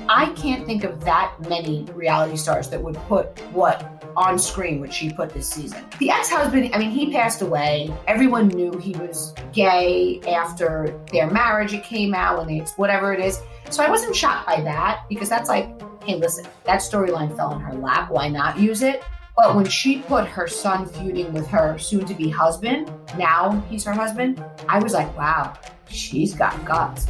I can't think of that many reality stars that would put what on screen what she put this season. The ex-husband, I mean, he passed away. Everyone knew he was gay after their marriage. It came out when they, whatever it is. So I wasn't shocked by that because that's like, hey, listen, that storyline fell in her lap. Why not use it? But when she put her son feuding with her soon-to-be husband, now he's her husband, I was like, wow, she's got guts.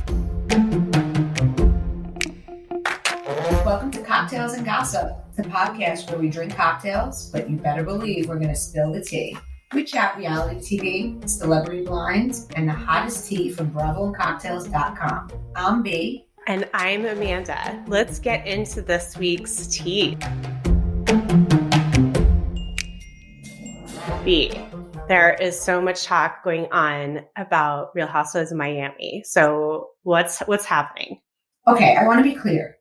Welcome to Cocktails and Gossip, the podcast where we drink cocktails, but you better believe we're going to spill the tea. We chat reality TV, celebrity blinds, and the hottest tea from BravoandCocktails.com. I'm B. And I'm Amanda. Let's get into this week's tea. B, there is so much talk going on about Real Housewives of Miami. So what's happening? Okay, I want to be clear.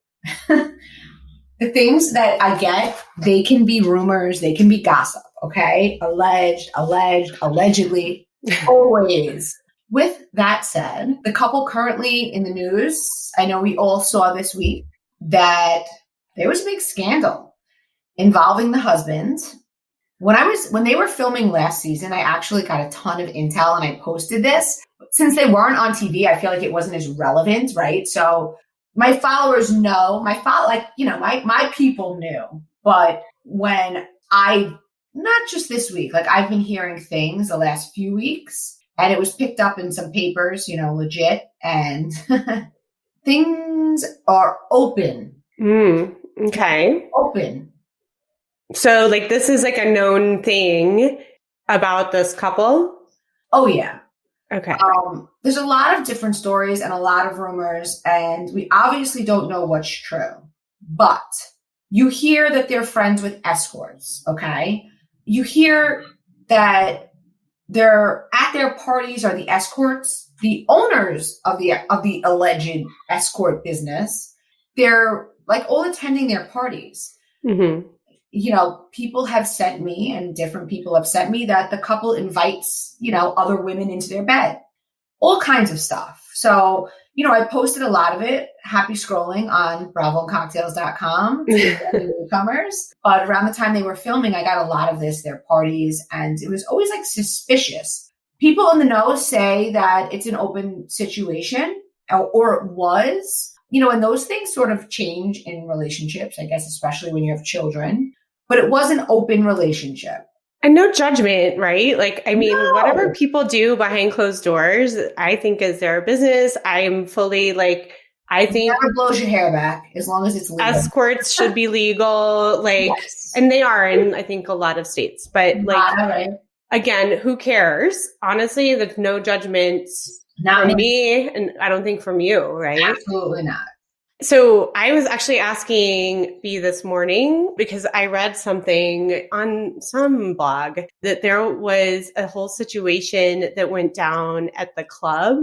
The things that I get, they can be rumors, they can be gossip, okay? Alleged, allegedly, always. With that said, the couple currently in the news, I know we all saw this week that there was a big scandal involving the husband. When they were filming last season, I actually got a ton of intel and I posted this. Since they weren't on TV, I feel like it wasn't as relevant, right? So my followers know, my people knew. But when not just this week, like I've been hearing things the last few weeks and it was picked up in some papers, legit, and things are open. Okay. Open. So this is a known thing about this couple? Oh, yeah. Okay. There's a lot of different stories and a lot of rumors, and we obviously don't know what's true. But you hear that they're friends with escorts, okay? You hear that they're at their parties are the escorts, the owners of the alleged escort business. They're all attending their parties. Mm-hmm. People have sent me and different people have sent me that the couple invites, other women into their bed, all kinds of stuff. So, I posted a lot of it. Happy scrolling on BravoandCocktails.com to newcomers. But around the time they were filming, I got a lot of their parties, and it was always suspicious. People in the know say that it's an open situation, or it was, and those things sort of change in relationships, I guess, especially when you have children. But it was an open relationship. And no judgment, right? No. Whatever people do behind closed doors, I think is their business. I'm fully I think never blows your hair back as long as it's legal. Escorts should be legal, yes. And they are in, I think, a lot of states. But right. Again, who cares? Honestly, there's no judgment from me, and I don't think from you, right? Absolutely not. So I was actually asking B this morning because I read something on some blog that there was a whole situation that went down at the club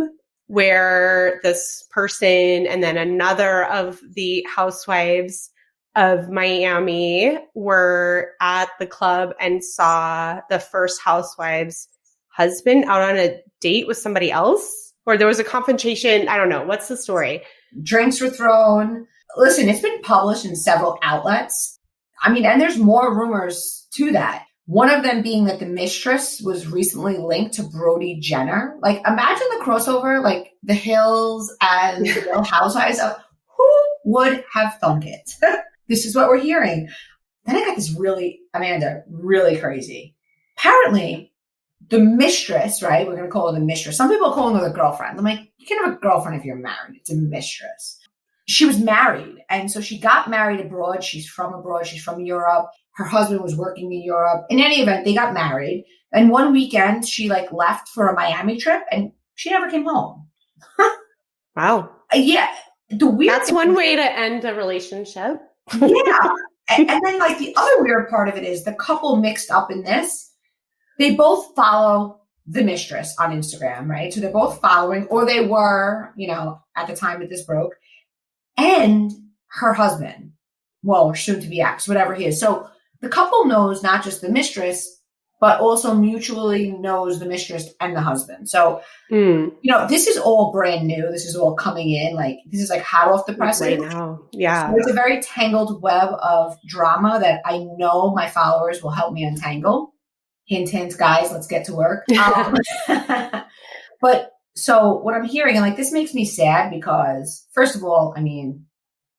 where this person and then another of the housewives of Miami were at the club and saw the first housewife's husband out on a date with somebody else, or there was a confrontation. I don't know. What's the story? Drinks were thrown. Listen, it's been published in several outlets. And there's more rumors to that. One of them being that the mistress was recently linked to Brody Jenner. Imagine the crossover, The Hills and the Real Housewives. Who would have thunk it? This is what we're hearing. Then I got this really crazy. Apparently, the mistress, right? We're going to call her the mistress. Some people call her the girlfriend. I'm like, you can have a girlfriend if you're married. It's a mistress. She was married. And so she got married abroad. She's from abroad. She's from Europe. Her husband was working in Europe. In any event, they got married. And one weekend, she left for a Miami trip and she never came home. Wow. Yeah. That's one way to end a relationship. Yeah. And then the other weird part of it is the couple mixed up in this. They both follow the mistress on Instagram, right? So they're both following, or they were, at the time that this broke, and her husband, soon to be ex, whatever he is. So the couple knows not just the mistress, but also mutually knows the mistress and the husband. So, Mm, this is all brand new. This is all coming in. Like, this is like hot off the presses. right now. So Yeah. it's a very tangled web of drama that I know my followers will help me untangle. Hint, hint, guys, let's get to work. But so what I'm hearing, and like, this makes me sad because, first of all, I mean,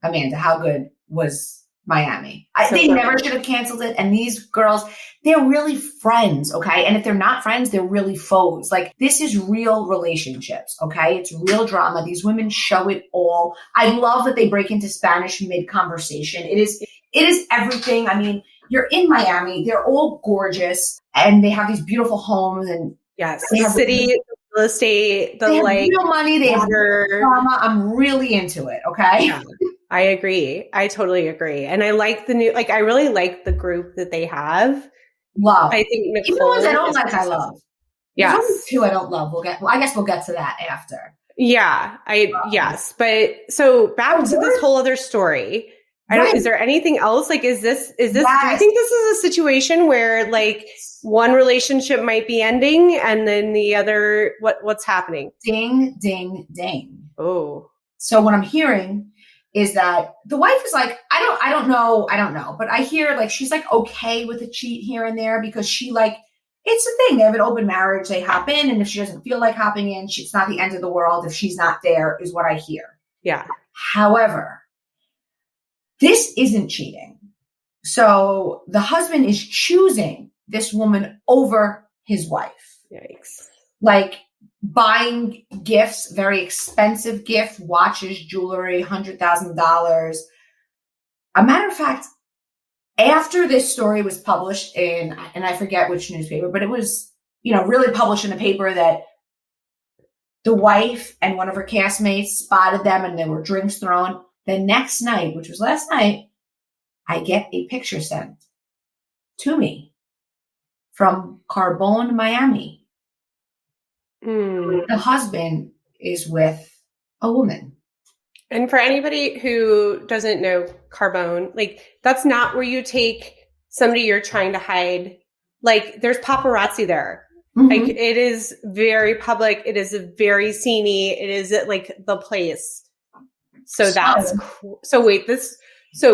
Amanda, how good was Miami? They never should have canceled it. And these girls, they're really friends, okay? And if they're not friends, they're really foes. Like, this is real relationships, okay? It's real drama. These women show it all. I love that they break into Spanish mid-conversation. It is everything. I mean, you're in Miami. They're all gorgeous, and they have these beautiful homes. And yes, the city, the real estate, they have real money. They have drama. I'm really into it, okay? Yeah. I agree. I totally agree. And I like I really like the group that they have. Love. I think Nicole. Even the ones I don't like, I love. Yes. There's only two I don't love. I guess we'll get to that after. Yeah. Yes. But so back to this whole other story. Is there anything else? Like, is this, do you think this is a situation where like one relationship might be ending and then the other, what's happening? Ding, ding, ding. Oh. So what I'm hearing is that the wife is like, I don't know. But I hear like, she's like, okay with a cheat here and there because she like, it's a thing. They have an open marriage. They hop in. And if she doesn't feel like hopping in, it's not the end of the world. If she's not there is what I hear. Yeah. However, this isn't cheating. So the husband is choosing this woman over his wife. Yikes. Like buying gifts, very expensive gifts, watches, jewelry, $100,000. A matter of fact, after this story was published and I forget which newspaper, but it was, really published in a paper that the wife and one of her castmates spotted them and there were drinks thrown. The next night, which was last night, I get a picture sent to me from Carbone, Miami. The husband is with a woman. And for anybody who doesn't know Carbone, like that's not where you take somebody you're trying to hide. Like there's paparazzi there. Mm-hmm. Like it is very public. It is very sceney. It is like the place. So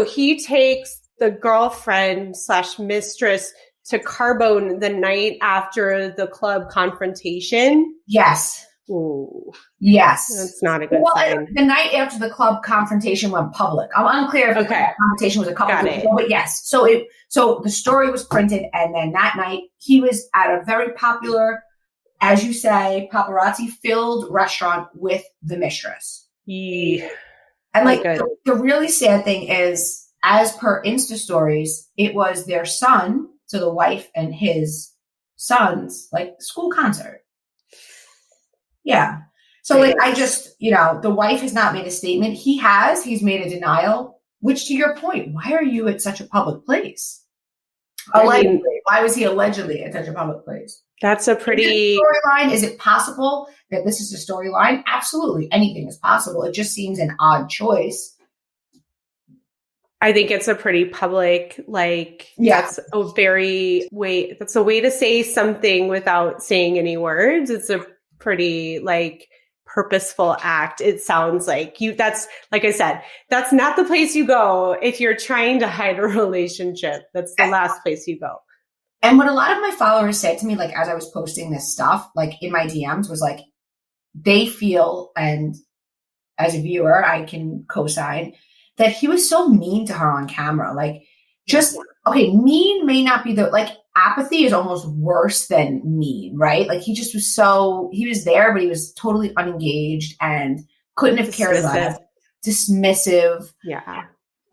he takes the girlfriend / mistress to Carbone the night after the club confrontation. Yes. Ooh. Yes. That's not a good sign. The night after the club confrontation went public. I'm unclear if the confrontation was a couple of weeks ago, but yes. So the story was printed, and then that night he was at a very popular, as you say, paparazzi-filled restaurant with the mistress. Yeah. And like the really sad thing is, as per Insta stories, it was their son, so the wife and his son's like school concert. Yeah. So like I just, the wife has not made a statement. He's made a denial, which to your point, why are you at such a public place? Allegedly. Why was he allegedly at such a public place? That's a pretty storyline. Is it possible that this is a storyline? Absolutely. Anything is possible. It just seems an odd choice. I think it's a pretty public, that's a way to say something without saying any words. It's a pretty purposeful act. It sounds like that's, like I said, that's not the place you go if you're trying to hide a relationship. That's the last place you go. And what a lot of my followers said to me, as I was posting this stuff, in my DMs was they feel, and as a viewer, I can co-sign that he was so mean to her on camera. Mean may not be apathy is almost worse than mean, right? He just was he was there, but he was totally unengaged and couldn't have cared less. Dismissive. Yeah.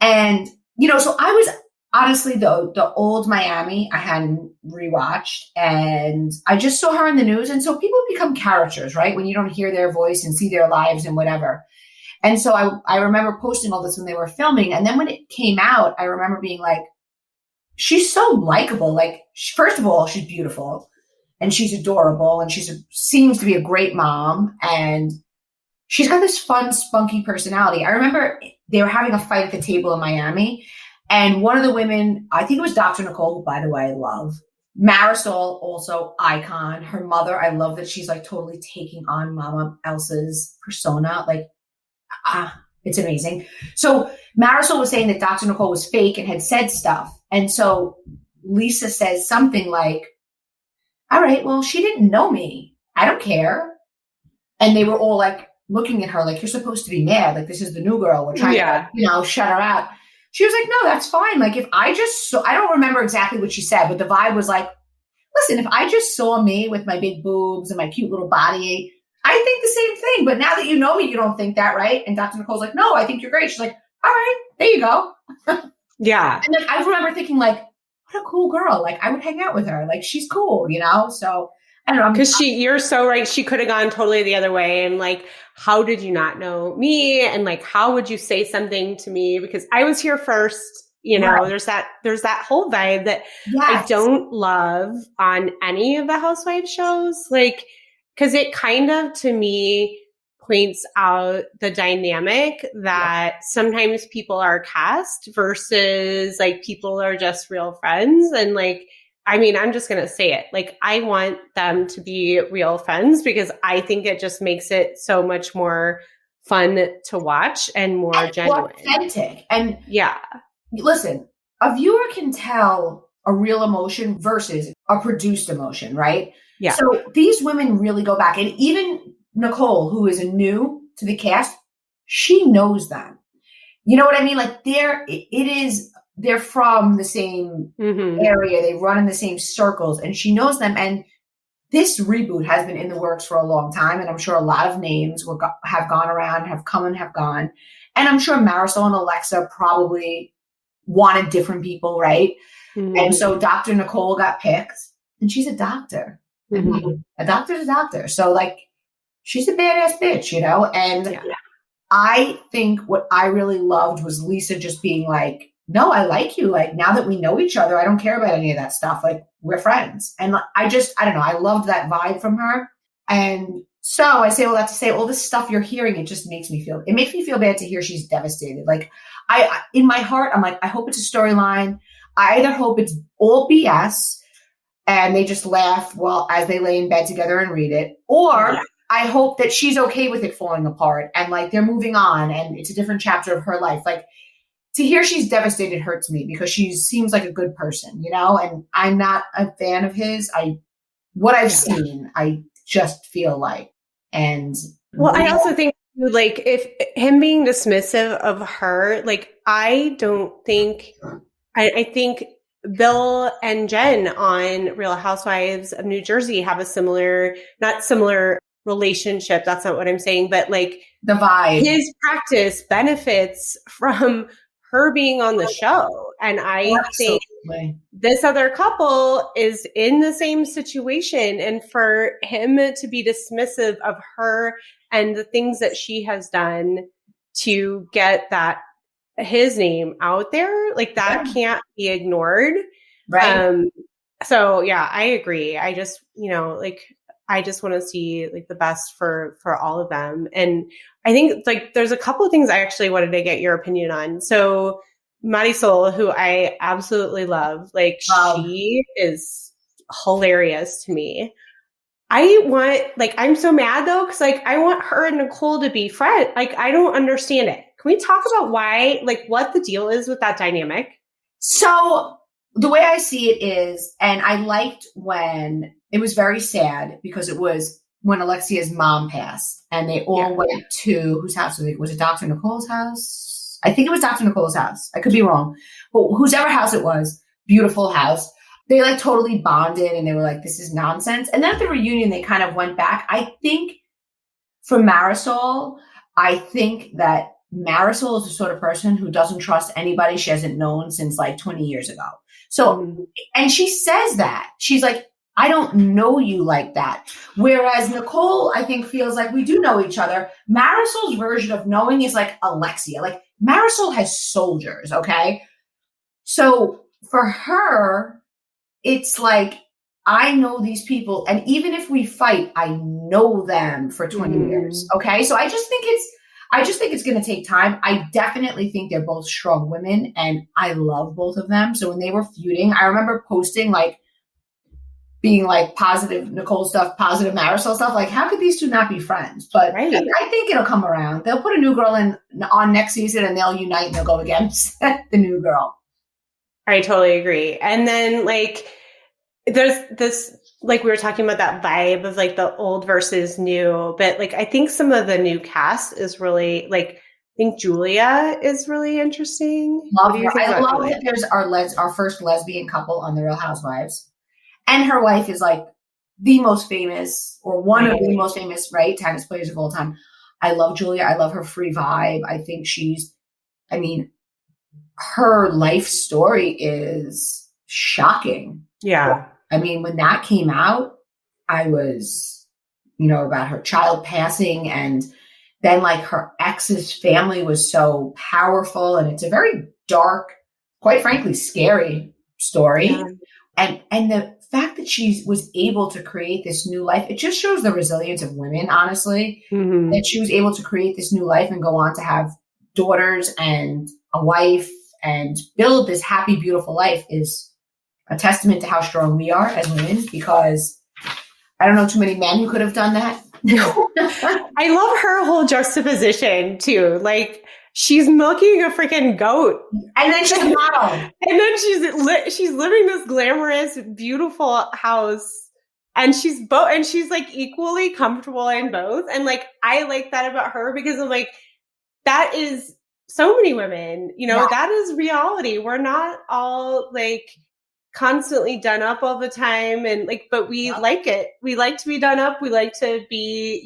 And, so I was honestly, the old Miami I hadn't rewatched, and I just saw her in the news. And so people become characters, right? When you don't hear their voice and see their lives and whatever. And so I remember posting all this when they were filming. And then when it came out, I remember being she's so likable. First of all, she's beautiful and she's adorable and seems to be a great mom. And she's got this fun, spunky personality. I remember they were having a fight at the table in Miami. And one of the women, I think it was Dr. Nicole, who, by the way, I love. Marisol, also icon. Her mother, I love that she's like totally taking on Mama Elsa's persona. Like, it's amazing. So Marisol was saying that Dr. Nicole was fake and had said stuff. And so Lisa says something like, all right, well, she didn't know me. I don't care. And they were all like looking at her like, you're supposed to be mad. Like, this is the new girl. We're trying to, shut her out. She was like, no, that's fine. Like, if I just I don't remember exactly what she said, but the vibe was like, listen, if I just saw me with my big boobs and my cute little body, I think the same thing. But now that you know me, you don't think that, right? And Dr. Nicole's like, no, I think you're great. She's like, all right, there you go. Yeah. And then I remember thinking like, what a cool girl. Like, I would hang out with her. Like, she's cool, So I don't know. Because you're so right. She could have gone totally the other way. And like, how did you not know me? And like, how would you say something to me? Because I was here first. Right. There's that whole vibe that I don't love on any of the housewife shows. Like, because it kind of, to me, points out the dynamic that sometimes people are cast versus like people are just real friends. And like, I mean, I'm just going to say it. Like, I want them to be real friends because I think it just makes it so much more fun to watch and more genuine. Authentic. And yeah. Listen, a viewer can tell a real emotion versus a produced emotion, right? Yeah. So these women really go back. And even Nicole, who is new to the cast, she knows them. You know what I mean? Like, they're from the same area. They run in the same circles, and she knows them. And this reboot has been in the works for a long time. And I'm sure a lot of names have gone around, have come and have gone. And I'm sure Marisol and Alexa probably wanted different people, right? Mm-hmm. And so Dr. Nicole got picked, and she's a doctor. Mm-hmm. A doctor's a doctor. So like, she's a badass bitch, And I think what I really loved was Lisa just being like, no, I like you. Like, now that we know each other, I don't care about any of that stuff. Like, we're friends. And I don't know. I loved that vibe from her. And so I say all that to say all this stuff you're hearing, it makes me feel bad to hear she's devastated. Like, in my heart, I'm like, I hope it's a storyline. I either hope it's all BS and they just laugh as they lay in bed together and read it, or I hope that she's okay with it falling apart and like they're moving on and it's a different chapter of her life. Like, to hear she's devastated hurts me because she seems like a good person, and I'm not a fan of his. What I've seen, I just feel like, and well, I also think like if him being dismissive of her, like, I don't think, I think Bill and Jen on Real Housewives of New Jersey have a not similar relationship. That's not what I'm saying, but like the vibe, his practice benefits from her being on the show. And I think this other couple is in the same situation. And for him to be dismissive of her and the things that she has done to get his name out there, like that can't be ignored. Right. So yeah, I agree. I just, I just want to see like the best for all of them. And I think like there's a couple of things I actually wanted to get your opinion on. So Marisol, who I absolutely love, she is hilarious to me. I'm so mad though, because like I want her and Nicole to be friends. Like, I don't understand it. Can we talk about why, like what the deal is with that dynamic? So the way I see it is, and I liked when it was very sad because it was when Alexia's mom passed and they all went to, whose house was it? Dr. Nicole's house? I think it was Dr. Nicole's house. I could be wrong, but whosever house it was, beautiful house. They like totally bonded and they were like, this is nonsense. And then at the reunion, they kind of went back. I think for Marisol, I think that Marisol is the sort of person who doesn't trust anybody she hasn't known since like 20 years ago. So, and she says that. She's like, I don't know you like that. Whereas Nicole, I think, feels like we do know each other. Marisol's version of knowing is like Alexia. Like, Marisol has soldiers, okay? So for her, it's like, I know these people, and even if we fight, I know them for 20 years, okay? So I just think it's going to take time. I definitely think they're both strong women, and I love both of them. So when they were feuding, I remember posting like being like positive Nicole stuff, positive Marisol stuff. Like, how could these two not be friends? But Right. I think it'll come around. They'll put a new girl on next season and they'll unite and they'll go against the new girl. I totally agree. And then like there's this, like we were talking about that vibe of like the old versus new, but like I think some of the new cast is really like, I think Julia is really interesting. Love her. I love that there's our first lesbian couple on The Real Housewives. And her wife is like the most famous or one of the most famous, right, tennis players of all time. I love Julia. I love her free vibe. I think her life story is shocking. Yeah. I mean, when that came out, I was, about her child passing, and then like her ex's family was so powerful, and it's a very dark, quite frankly, scary story. Yeah. And the fact that she was able to create this new life, it just shows the resilience of women, honestly, that she was able to create this new life and go on to have daughters and a wife and build this happy, beautiful life is a testament to how strong we are as women, because I don't know too many men who could have done that. I love her whole juxtaposition too. Like, she's milking a freaking goat. And then she's a model. And then she's living this glamorous, beautiful house. And she's like equally comfortable in both. And like, I like that about her because I'm like, that is so many women, that is reality. We're not all like constantly done up all the time. And like, but we like it. We like to be done up. We like to be,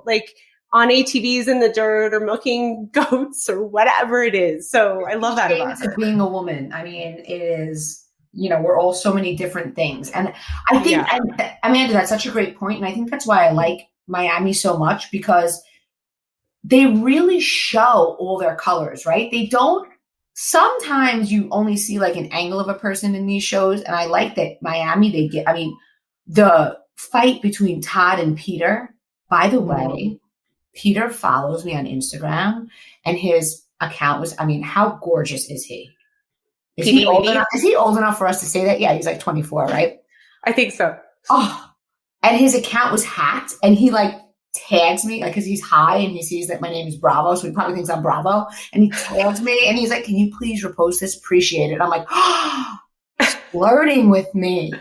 like on ATVs in the dirt or milking goats or whatever it is. So I love that about her. Being a woman. I mean, it is, we're all so many different things. And I think, Amanda, that's such a great point. And I think that's why I like Miami so much, because they really show all their colors, right? They don't, sometimes you only see like an angle of a person in these shows. And I like that Miami, the fight between Todd and Peter, by the way, Peter follows me on Instagram and his account was, how gorgeous is he? Is he old enough for us to say that? Yeah, he's like 24, right? I think so. Oh, and his account was hacked and he like tags me, like, because he's high and he sees that my name is Bravo, so he probably thinks I'm Bravo, and he tags me and he's like, can you please repost this? Appreciate it. I'm like, flirting with me.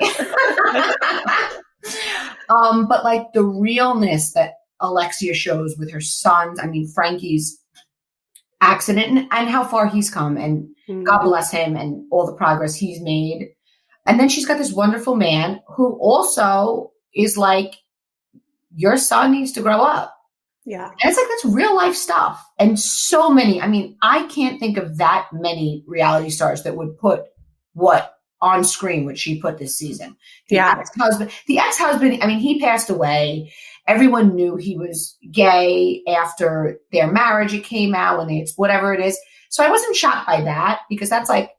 But like the realness that Alexia shows with her sons, Frankie's accident and how far he's come, and God bless him and all the progress he's made. And then she's got this wonderful man who also is like, your son needs to grow up. Yeah. And it's like, that's real life stuff. And so many, I can't think of that many reality stars that would put what on screen would she put this season. The ex-husband, he passed away. Everyone knew he was gay after their marriage. It came out when whatever it is. So I wasn't shocked by that, because that's like,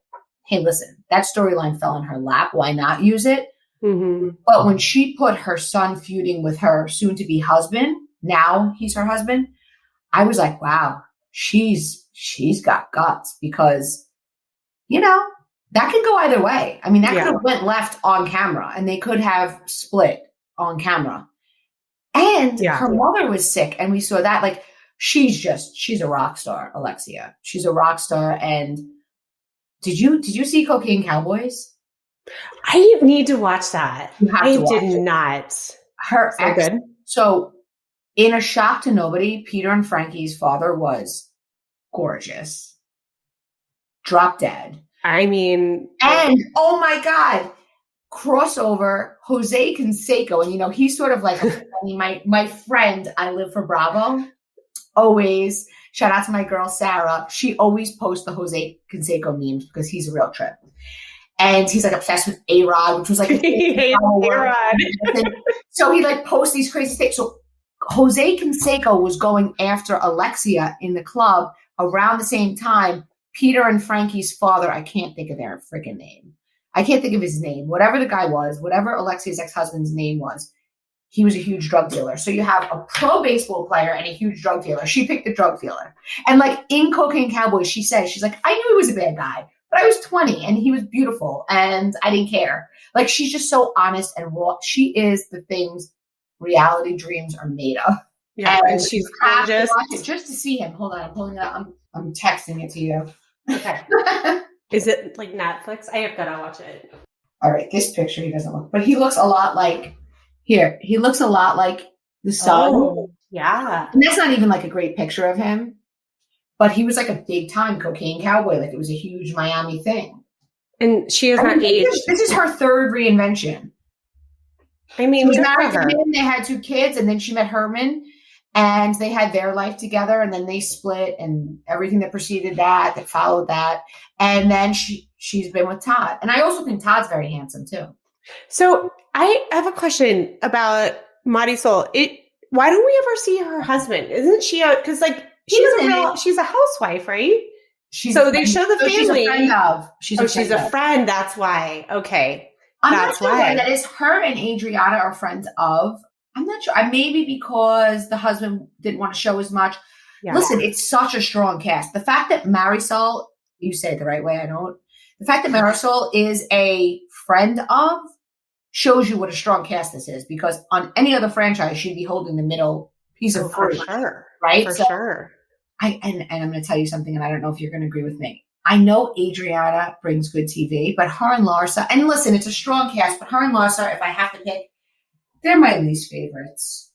hey, listen, that storyline fell in her lap. Why not use it? Mm-hmm. But when she put her son feuding with her soon-to-be husband, now he's her husband, I was like, wow, she's got guts, because, that can go either way. that could have went left on camera and they could have split on camera. And her mother was sick, and we saw that. Like, she's a rock star, Alexia. She's a rock star. And did you see Cocaine Cowboys? I need to watch that. I did not. Her ex. So, in a shock to nobody, Peter and Frankie's father was gorgeous. Drop dead. And oh my God, crossover, Jose Canseco. And he's sort of like my friend. I live for Bravo. Always. Shout out to my girl Sarah. She always posts the Jose Canseco memes because he's a real trip. And he's like obsessed with A-Rod, which was like A-Rod. So he like posts these crazy things. So Jose Canseco was going after Alexia in the club around the same time. Peter and Frankie's father, I can't think of their freaking name. I can't think of his name. Whatever the guy was, whatever Alexia's ex-husband's name was, he was a huge drug dealer. So you have a pro baseball player and a huge drug dealer. She picked the drug dealer. And like in Cocaine Cowboys, she's like, I knew he was a bad guy, but But I was 20 and he was beautiful and I didn't care. Like, she's just so honest and raw. She is the things reality dreams are made of. Yeah, and she's you have to gorgeous. watch it just to see him. Hold on, I'm pulling it up. I'm texting it to you. Okay. Is it like Netflix? I have got to watch it. All right, this picture, he doesn't look, but he looks a lot like, here, he looks a lot like the son. Oh, yeah. And that's not even like a great picture of him, but he was like a big time cocaine cowboy. Like, it was a huge Miami thing. And she has not aged. This is her third reinvention. I mean, She was good for married to her. him, they had 2 kids, and then she met Herman, and they had their life together, and then they split, and everything that preceded that followed that. And then she's been with Todd. And I also think Todd's very handsome too. So I have a question about Marisol. Why don't we ever see her husband? Isn't she because like she's a housewife, right? So they show the family. She's a friend. That's why. Okay. I'm That's not sure why. that is her and Adriana are friends of. I'm not sure. Maybe because the husband didn't want to show as much. Yeah. Listen, it's such a strong cast. The fact that Marisol, you say it the right way, I don't. The fact that Marisol is a friend of shows you what a strong cast this is, because on any other franchise, she'd be holding the middle piece of for fruit. sure. Right? For So sure. and I'm going to tell you something, and I don't know if you're going to agree with me. I know Adriana brings good TV, but her and Larsa, and listen, it's a strong cast, but her and Larsa, if I have to pick, they're my least favorites.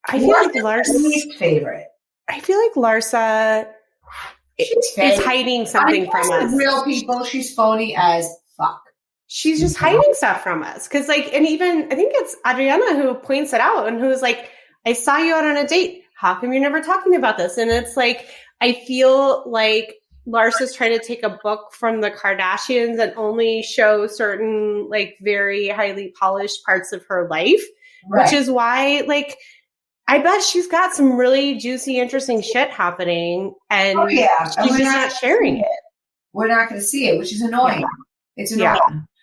I feel like least favorite. I feel like Larsa is hiding something from us. Real people, she's phony as fuck. She's just hiding stuff from us. Because, like, and even I think it's Adriana who points it out and who's like, I saw you out on a date. How come you're never talking about this? And it's like, I feel like Larsa's trying to take a book from the Kardashians and only show certain, like, very highly polished parts of her life, which is why, like, I bet she's got some really juicy, interesting shit happening, and she's just not sharing it. We're not going to see it, which is annoying. Yeah. It's annoying.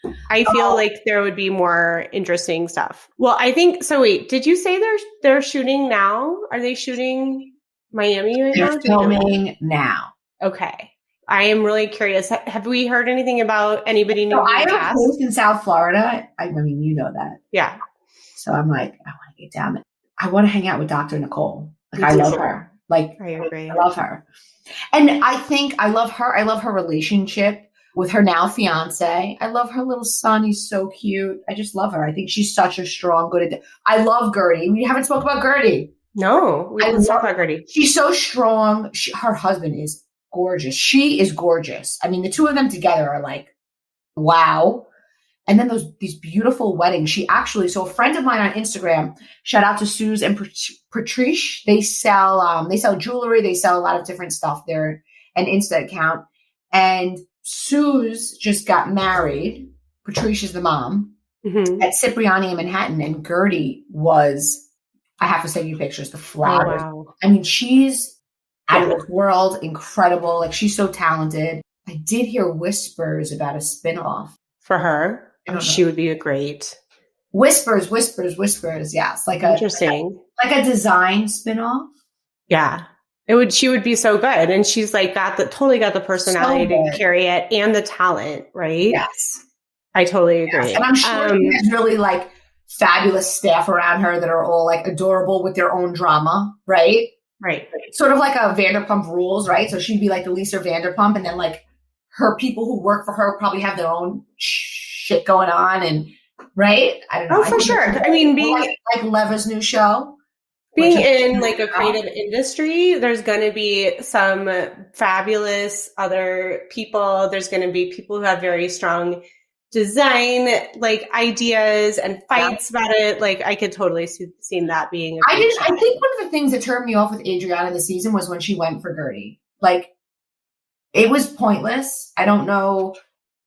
Yeah. I feel like there would be more interesting stuff. Well, I think so. Wait, did you say they're shooting now? Are they shooting Miami right now? They're filming now. Okay. I am really curious. Have we heard anything about anybody new? I have a host in South Florida. I mean, you know that. Yeah. So I'm like, I want to get down there. I want to hang out with Dr. Nicole. Like, I love her. Like, I agree. I love her. And I think I love her. I love her relationship with her now fiance. I love her little son. He's so cute. I just love her. I think she's such a strong, good. I love Gertie. We haven't spoken about Gertie. No, we haven't spoken about Gertie. She's so strong. Her husband is gorgeous. She is gorgeous. I mean, the two of them together are like, wow. And then these beautiful weddings. She actually, so a friend of mine on Instagram, shout out to Suze and Patrice. They sell jewelry. They sell a lot of different stuff. They're an Insta account. And Suze just got married. Patrice is the mom at Cipriani in Manhattan. And Gertie was, I have to send you pictures, the flowers. Oh, wow. I mean, she's out of this world, incredible. Like, she's so talented. I did hear whispers about a spinoff. For her? She would be a great whispers. Yes, interesting, like a design spinoff. Yeah, she would be so good, and she's like totally got the personality to carry it and the talent, right? Yes, I totally agree. Yes. And I'm sure she has really like fabulous staff around her that are all like adorable with their own drama, right? Right. Sort of like a Vanderpump Rules, right? So she'd be like the Lisa Vanderpump, and then like her people who work for her probably have their own shit going on, and right? I don't know. Oh, for sure. I mean, being like Leva's new show, being in like a creative industry, there's going to be some fabulous other people. There's going to be people who have very strong design, like ideas and fights about it. Like, I could totally see that being. I think one of the things that turned me off with Adriana this season was when she went for Gertie. Like, it was pointless. I don't know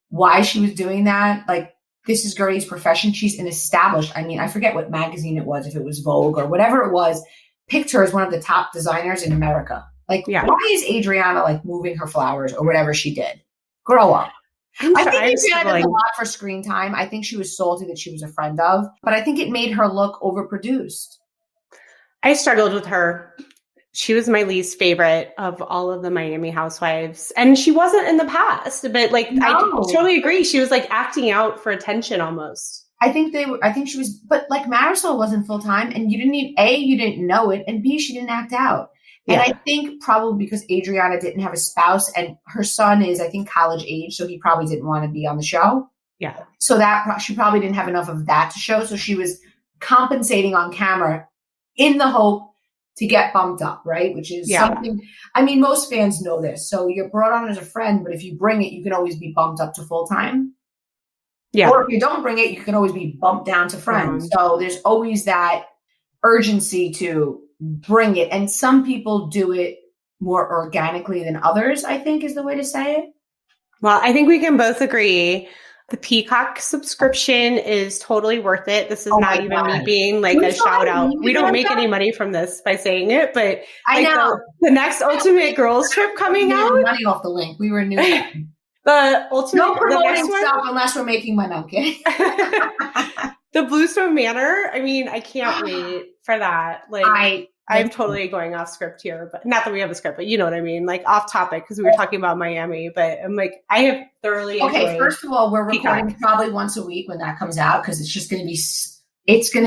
why she was doing that. Like, this is Gertie's profession. She's an established, I mean, I forget what magazine it was, if it was Vogue or whatever it was, picked her as one of the top designers in America. Like, why is Adriana like moving her flowers or whatever she did? Grow up. I think Adriana did a lot for screen time. I think she was salty that she was a friend of, but I think it made her look overproduced. I struggled with her. She was my least favorite of all of the Miami Housewives. And she wasn't in the past, but like, I totally agree. She was like acting out for attention almost. I think she was, but like Marisol wasn't full time, and you didn't know it, and B, she didn't act out. And I think probably because Adriana didn't have a spouse and her son is, I think, college age, so he probably didn't want to be on the show. Yeah. So that she probably didn't have enough of that to show. So she was compensating on camera in the hope to get bumped up, right? Which is something, I mean, most fans know this. So you're brought on as a friend, but if you bring it, you can always be bumped up to full time. Yeah. Or if you don't bring it, you can always be bumped down to friends. So there's always that urgency to bring it. And some people do it more organically than others, I think is the way to say it. Well, I think we can both agree the Peacock subscription is totally worth it. This is not even me being like a shout out. We don't make any money from this by saying it, but I know the next Ultimate Girls trip coming out. Money off the link. We were new. The Ultimate no promoting stuff unless we're making money. I'm kidding. The Bluestone Manor. I mean, I can't wait for that. Like I'm totally going off script here, but not that we have a script, but you know what I mean? Like off topic because we were talking about Miami, but I'm like, I have thoroughly enjoyed first of all, we're recording probably once a week when that comes out because it's just going to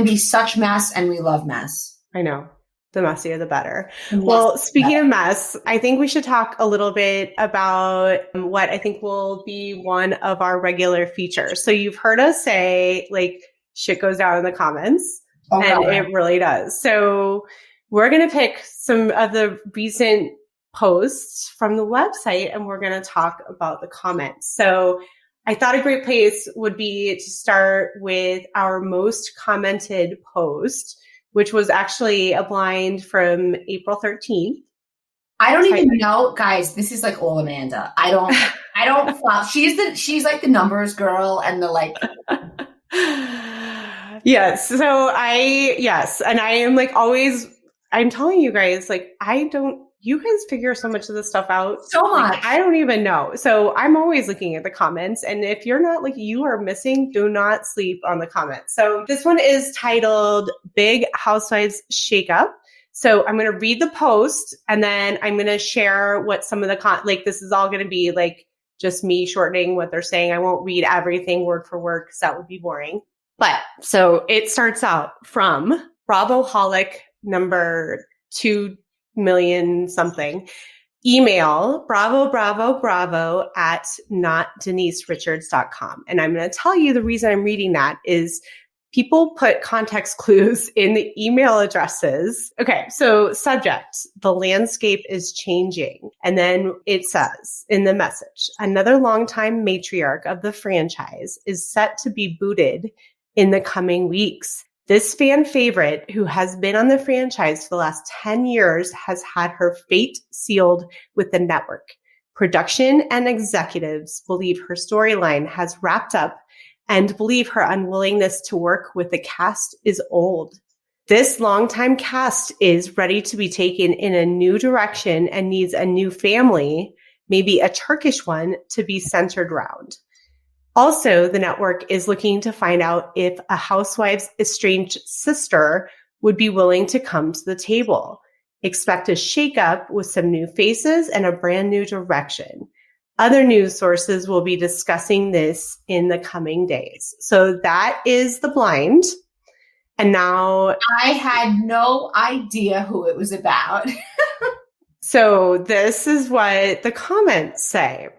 be such mess and we love mess. I know. The messier, the better. Well, speaking of mess, I think we should talk a little bit about what I think will be one of our regular features. So you've heard us say like shit goes down in the comments and it really does. So we're going to pick some of the recent posts from the website and we're going to talk about the comments. So I thought a great place would be to start with our most commented post, which was actually a blind from April 13th. I don't even know, guys, this is like all Amanda. I don't follow. She's like the numbers girl and the like. Yes. And I am like always, I'm telling you guys, like, you guys figure so much of this stuff out. So much. Like, I don't even know. So I'm always looking at the comments. And if you're not like, you are missing, do not sleep on the comments. So this one is titled Big Housewives Shakeup. So I'm going to read the post and then I'm going to share what some of the, like, this is all going to be like just me shortening what they're saying. I won't read everything word for word because that would be boring. But so it starts out from Bravoholic number 2 million something. Email bravo at notdeniserichards.com. And I'm going to tell you the reason I'm reading that is people put context clues in the email addresses. Okay, so subject, the landscape is changing. And then it says in the message, another longtime matriarch of the franchise is set to be booted in the coming weeks. This fan favorite, who has been on the franchise for the last 10 years, has had her fate sealed with the network. Production and executives believe her storyline has wrapped up and believe her unwillingness to work with the cast is old. This longtime cast is ready to be taken in a new direction and needs a new family, maybe a Turkish one, to be centered around. Also, the network is looking to find out if a housewife's estranged sister would be willing to come to the table. Expect a shakeup with some new faces and a brand new direction. Other news sources will be discussing this in the coming days. So that is the blind. And now I had no idea who it was about. So this is what the comments say.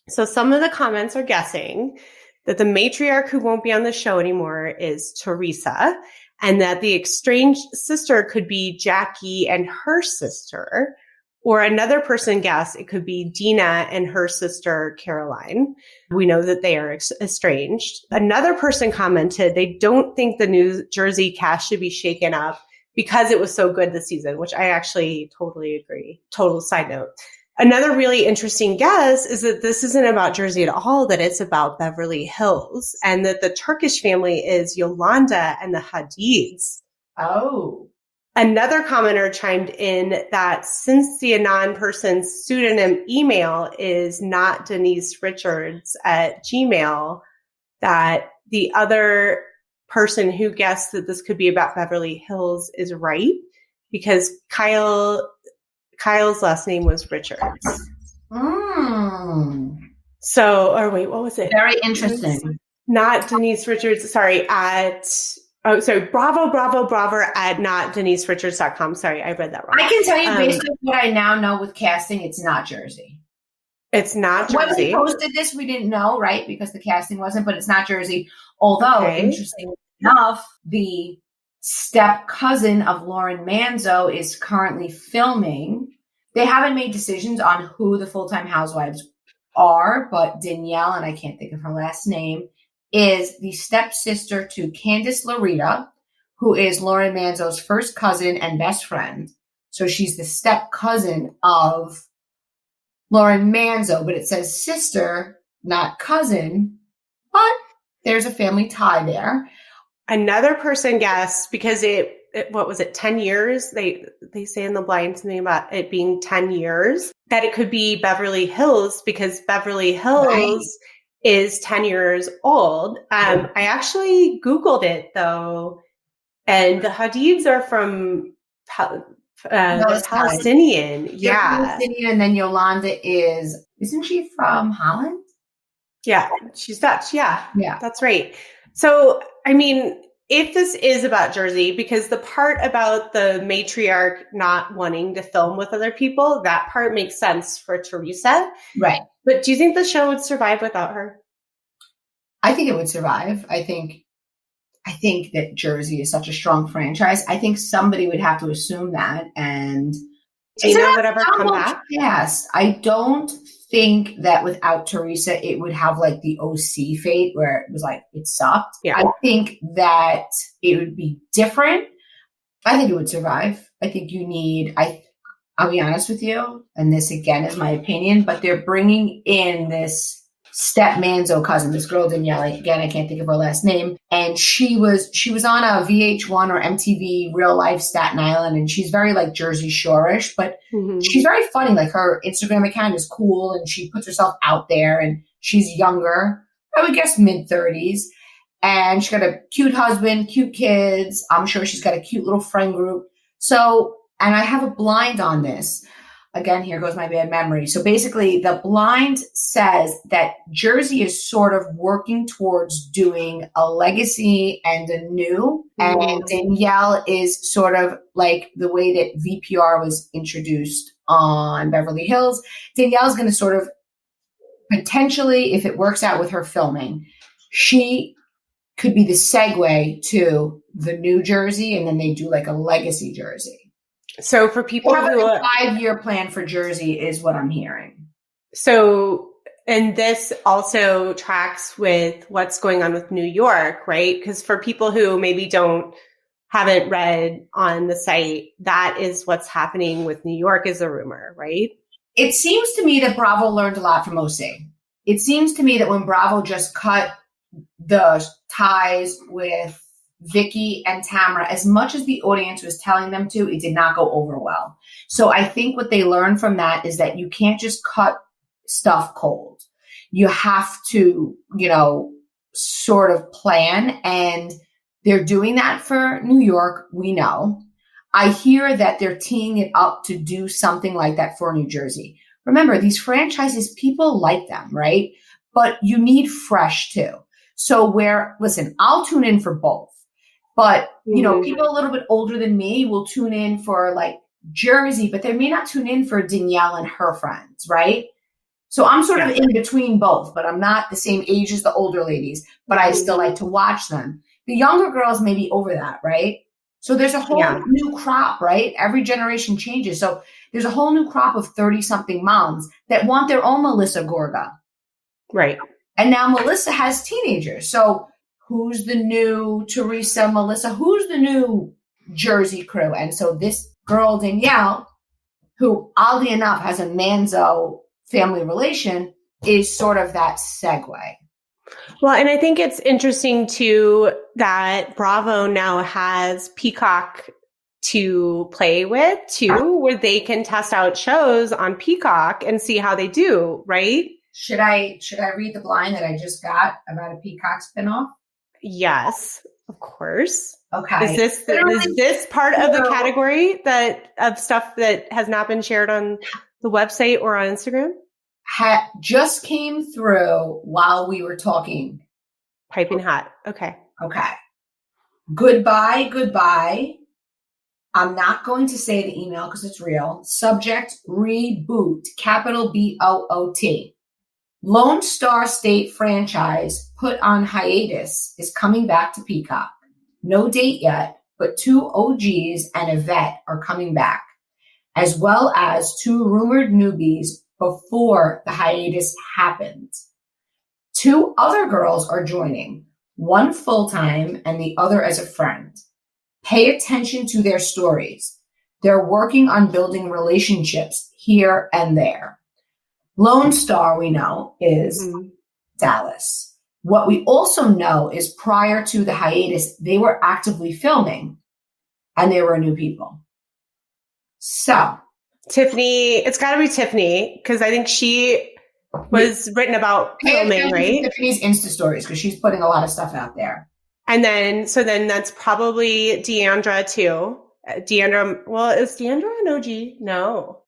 So some of the comments are guessing that the matriarch who won't be on the show anymore is Teresa, and that the estranged sister could be Jackie and her sister, or another person guessed it could be Dina and her sister Caroline. We know that they are estranged. Another person commented they don't think the New Jersey cast should be shaken up because it was so good this season, which I actually totally agree. Total side note. Another really interesting guess is that this isn't about Jersey at all, that it's about Beverly Hills, and that the Turkish family is Yolanda and the Hadids. Oh. Another commenter chimed in that since the Anon person's pseudonym email is not Denise Richards at Gmail, that the other person who guessed that this could be about Beverly Hills is right, because Kyle Kyle's last name was Richards. So, or wait, what was it? Very interesting. Not Denise Richards. Sorry, Bravo at not DeniseRichards.com. Sorry, I read that wrong. I can tell you based on what I now know with casting, it's not Jersey. It's not Jersey. When we posted this, we didn't know, right? Because the casting wasn't, but it's not Jersey. Although, interestingly enough, the step cousin of Lauren Manzo is currently filming. They haven't made decisions on who the full-time housewives are, but Danielle, and I can't think of her last name, is the stepsister to Candice LaRita, who is Lauren Manzo's first cousin and best friend. So she's the step cousin of Lauren Manzo, but it says sister, not cousin, but there's a family tie there. Another person guessed, because it what was it, 10 years? They say in the blind something about it being 10 years, that it could be Beverly Hills, because Beverly Hills is 10 years old. I actually Googled it thoug't and the Hadids are from Palestinian. Yeah. Palestinian, and then Yolanda isn't she from Holland? Yeah, she's Dutch. Yeah, yeah, that's right. So, I mean, if this is about Jersey, because the part about the matriarch not wanting to film with other people, that part makes sense for Teresa. Right. But do you think the show would survive without her? I think it would survive. I think that Jersey is such a strong franchise. I think somebody would have to assume that. And do you know whatever come back? Yes. I don't think that without Teresa, it would have like the OC fate where it was like, it sucked. Yeah. I think that it would be different. I think it would survive. I think you need, I'll be honest with you, and this again is my opinion, but they're bringing in this step Manzo cousin, this girl Danielle, again, I can't think of her last name. And she was on a VH1 or MTV Real Life Staten Island, and she's very like Jersey Shore-ish, but she's very funny. Like her Instagram account is cool, and she puts herself out there, and she's younger, I would guess mid-30s. And she's got a cute husband, cute kids. I'm sure she's got a cute little friend group. So, and I have a blind on this. Again, here goes my bad memory. So basically, the blind says that Jersey is sort of working towards doing a legacy and a new. And Danielle is sort of like the way that VPR was introduced on Beverly Hills. Danielle's going to sort of potentially, if it works out with her filming, she could be the segue to the new Jersey, and then they do like a legacy Jersey. So for people who a 5-year plan for Jersey is what I'm hearing. So, and this also tracks with what's going on with New York, right? Because for people who maybe haven't read on the site, that is what's happening with New York is a rumor, right? It seems to me that Bravo learned a lot from OC. It seems to me that when Bravo just cut the ties with Vicky and Tamara, as much as the audience was telling them to, it did not go over well. So I think what they learned from that is that you can't just cut stuff cold. You have to, sort of plan. And they're doing that for New York. We know. I hear that they're teeing it up to do something like that for New Jersey. Remember, these franchises, people like them, right? But you need fresh too. So listen, I'll tune in for both. But, people a little bit older than me will tune in for like Jersey, but they may not tune in for Danielle and her friends, right? So I'm sort of in between both, but I'm not the same age as the older ladies, but I still like to watch them. The younger girls may be over that, right? So there's a whole new crop, right? Every generation changes. So there's a whole new crop of 30-something moms that want their own Melissa Gorga. Right. And now Melissa has teenagers. So who's the new Teresa, Melissa? Who's the new Jersey crew? And so this girl, Danielle, who oddly enough has a Manzo family relation, is sort of that segue. Well, and I think it's interesting too that Bravo now has Peacock to play with too, where they can test out shows on Peacock and see how they do, right? Should I read the blind that I just got about a Peacock spinoff? Yes, of course. Okay. Is this part of the category of stuff that has not been shared on the website or on Instagram? Just came through while we were talking. Piping hot. Okay. Okay. Goodbye. I'm not going to say the email because it's real. Subject, reboot, capital BOOT. Lone Star State franchise put on hiatus is coming back to Peacock. No date yet, but 2 OGs and a vet are coming back, as well as 2 rumored newbies before the hiatus happens. 2 other girls are joining, one full-time and the other as a friend. Pay attention to their stories. They're working on building relationships here and there. Lone Star, we know, is Dallas. What we also know is prior to the hiatus, they were actively filming and they were new people. So Tiffany, it's got to be Tiffany because I think she was written about filming, right? Tiffany's Insta stories because she's putting a lot of stuff out there. And then that's probably Deandra too. Deandra, is Deandra an OG? No.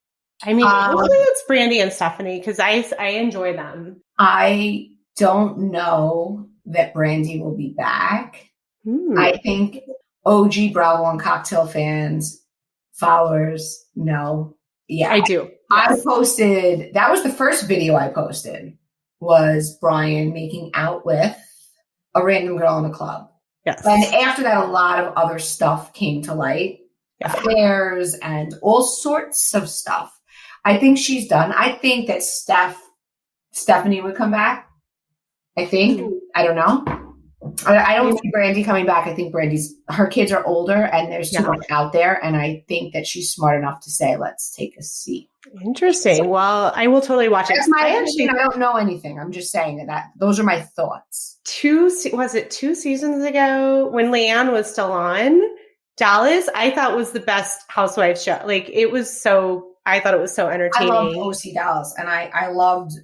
I mean, hopefully it's Brandy and Stephanie because I enjoy them. I don't know that Brandy will be back. I think OG Bravo and Cocktail fans, followers, no. Yeah. I do. Yes. I posted, that was the first video I posted, was Brian making out with a random girl in the club. Yes. And after that, a lot of other stuff came to light. Yeah. Affairs and all sorts of stuff. I think she's done. I think that Stephanie would come back. I think. I don't know. I don't see Brandy coming back. I think her kids are older and there's too much out there. And I think that she's smart enough to say, let's take a seat. Interesting. So, well, I will totally watch it. I don't know anything. I'm just saying that those are my thoughts. 2 seasons ago when Leanne was still on, Dallas, I thought was the best Housewives show. Like I thought it was so entertaining. I loved OC Dallas and I loved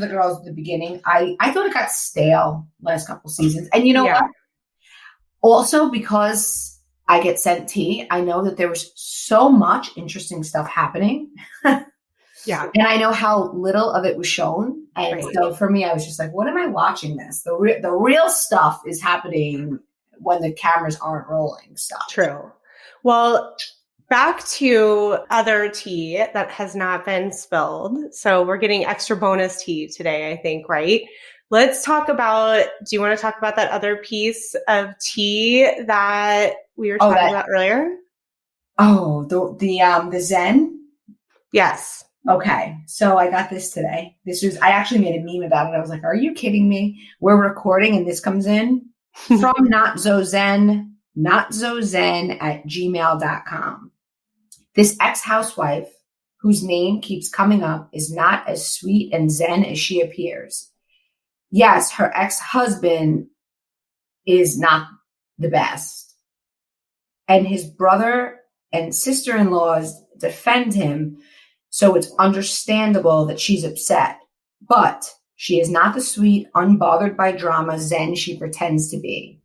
the girls at the beginning. I thought it got stale last couple seasons. And you know what? Also, because I get sent tea, I know that there was so much interesting stuff happening. Yeah. And I know how little of it was shown. And so for me, I was just like, what am I watching this? The real stuff is happening when the cameras aren't rolling. Stuff. True. Well, back to other tea that has not been spilled. So we're getting extra bonus tea today, I think, right? Let's talk about, do you want to talk about that other piece of tea that we were talking about earlier? Oh, the Zen? Yes. Okay. So I got this today. I actually made a meme about it. I was like, are you kidding me? We're recording and this comes in from notzozen at gmail.com. This ex-housewife, whose name keeps coming up, is not as sweet and zen as she appears. Yes, her ex-husband is not the best. And his brother and sister-in-laws defend him, so it's understandable that she's upset. But she is not the sweet, unbothered by drama zen she pretends to be.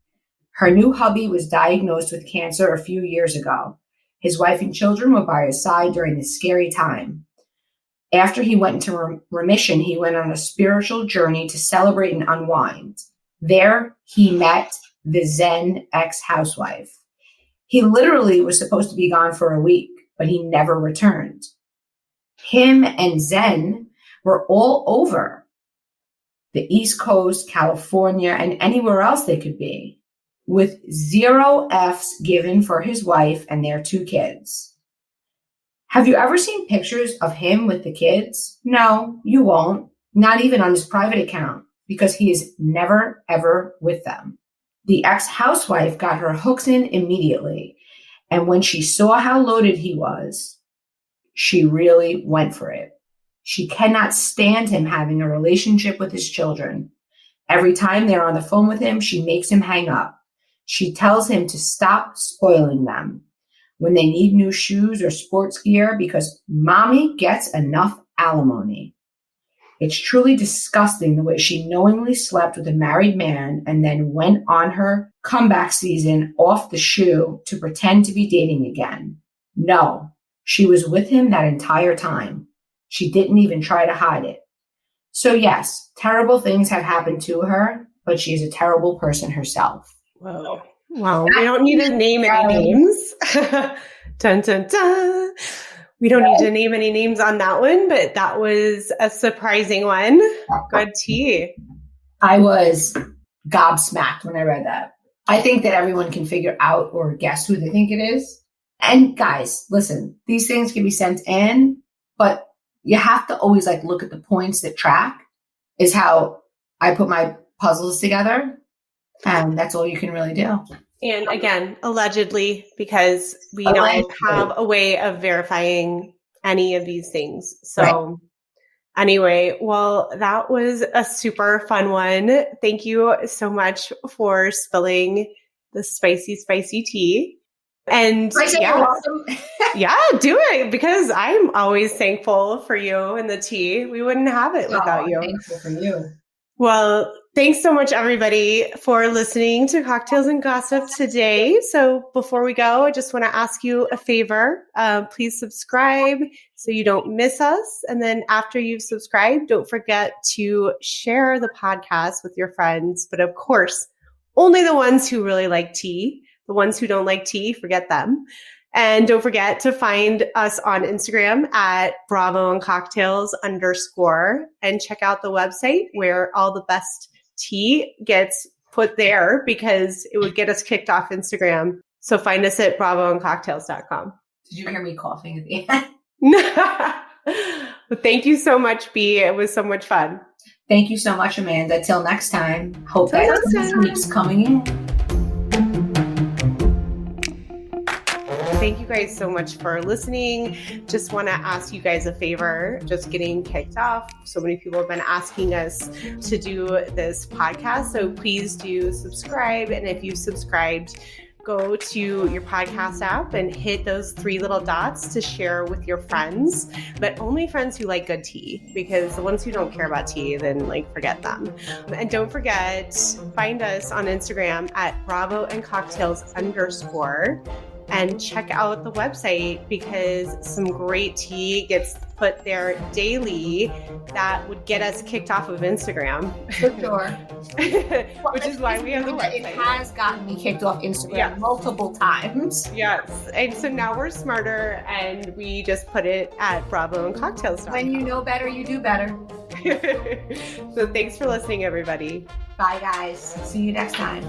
Her new hubby was diagnosed with cancer a few years ago. His wife and children were by his side during this scary time. After he went into remission, he went on a spiritual journey to celebrate and unwind. There, he met the Zen ex-housewife. He literally was supposed to be gone for a week, but he never returned. Him and Zen were all over the East Coast, California, and anywhere else they could be, with 0 Fs given for his wife and their 2 kids. Have you ever seen pictures of him with the kids? No, you won't. Not even on his private account, because he is never, ever with them. The ex-housewife got her hooks in immediately, and when she saw how loaded he was, she really went for it. She cannot stand him having a relationship with his children. Every time they're on the phone with him, she makes him hang up. She tells him to stop spoiling them when they need new shoes or sports gear because mommy gets enough alimony. It's truly disgusting the way she knowingly slept with a married man and then went on her comeback season off the shoe to pretend to be dating again. No, she was with him that entire time. She didn't even try to hide it. So yes, terrible things have happened to her, but she's a terrible person herself. Whoa. Wow. We don't need to name any names. Dun, dun, dun. We don't need to name any names on that one, but that was a surprising one. Good tea. I was gobsmacked when I read that. I think that everyone can figure out or guess who they think it is. And guys, listen, these things can be sent in, but you have to always like look at the points that track is how I put my puzzles together. And that's all you can really do. And again, allegedly, because we don't have a way of verifying any of these things. So anyway, well, that was a super fun one. Thank you so much for spilling the spicy tea. And yeah, do it, because I'm always thankful for you and the tea. We wouldn't have it without you. Thankful for you. Well, thanks so much, everybody, for listening to Cocktails and Gossip today. So before we go, I just want to ask you a favor. Please subscribe so you don't miss us. And then after you've subscribed, don't forget to share the podcast with your friends. But of course, only the ones who really like tea. The ones who don't like tea, forget them. And don't forget to find us on Instagram at bravoandcocktails_ and check out the website where all the best tea gets put there, because it would get us kicked off Instagram. So find us at bravoandcocktails.com. Did you hear me coughing at the end? Well, thank you so much, B. It was so much fun. Thank you so much, Amanda. Till next time. Hope that this keeps coming in. Thank you guys so much for listening. Just want to ask you guys a favor, just getting kicked off. So many people have been asking us to do this podcast. So please do subscribe. And if you've subscribed, go to your podcast app and hit those 3 little dots to share with your friends, but only friends who like good tea, because the ones who don't care about tea, then like forget them. And don't forget, find us on Instagram at bravoandcocktails_ and check out the website, because some great tea gets put there daily that would get us kicked off of Instagram. For sure. Which is why we have the website. It has gotten me kicked off Instagram multiple times. Yes. And so now we're smarter, and we just put it at bravoandcocktails. When you know better, you do better. So thanks for listening, everybody. Bye, guys. See you next time.